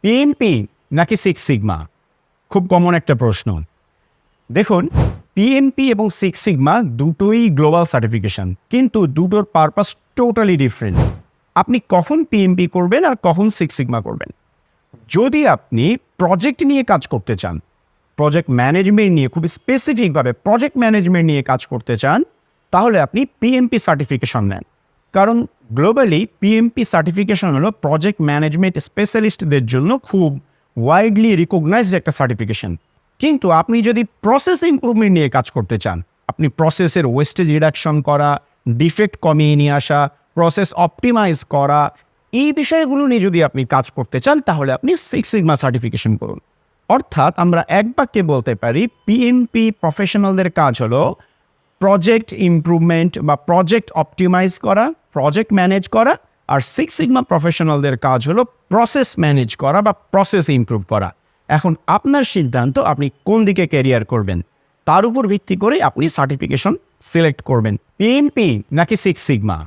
PMP নাকি six sigma? খুব common একটা প্রশ্ন। দেখুন, পিএমপি এবং সিক্স সিগমা দুটোই গ্লোবাল সার্টিফিকেশন, কিন্তু দুটোর পারপাস টোটালি ডিফারেন্ট। আপনি কখন পিএমপি করবেন আর কখন সিক্স সিগমা করবেন? যদি আপনি প্রজেক্ট নিয়ে কাজ করতে চান, প্রজেক্ট ম্যানেজমেন্ট নিয়ে, খুব স্পেসিফিকভাবে প্রজেক্ট ম্যানেজমেন্ট নিয়ে কাজ করতে চান, তাহলে আপনি পিএমপি সার্টিফিকেশন নেন। কারণ গ্লোবালি পিএমপি সার্টিফিকেশন হলো প্রজেক্ট ম্যানেজমেন্ট স্পেশালিস্টদের জন্য খুব ওয়াইডলি রিকগনাইজড একটা সার্টিফিকেশন। কিন্তু আপনি যদি প্রসেস ইমপ্রুভমেন্ট নিয়ে কাজ করতে চান, আপনি প্রসেসের ওয়েস্টেজ রিডাকশন করা, ডিফেক্ট কমিয়ে নিয়ে আসা, প্রসেস অপটিমাইজ করা, এই বিষয়গুলো নিয়ে যদি আপনি কাজ করতে চান, তাহলে আপনি সিক্স সিগমা সার্টিফিকেশন করুন। অর্থাৎ আমরা এক বাক্যে বলতে পারি, পিএমপি প্রফেশনালদের কাজ হলো প্রজেক্ট ইমপ্রুভমেন্ট বা প্রজেক্ট অপটিমাইজ করা, প্রজেক্ট ম্যানেজ করা, আর সিক্স সিগমা প্রফেশনালদের কাজ হলো প্রসেস ম্যানেজ করা বা প্রসেস ইমপ্রুভ করা। এখন আপনার সিদ্ধান্ত, আপনি কোন দিকে ক্যারিয়ার করবেন, তার উপর ভিত্তি করে আপনি সার্টিফিকেশন সিলেক্ট করবেন, পিএমপি নাকি সিক্স সিগমা।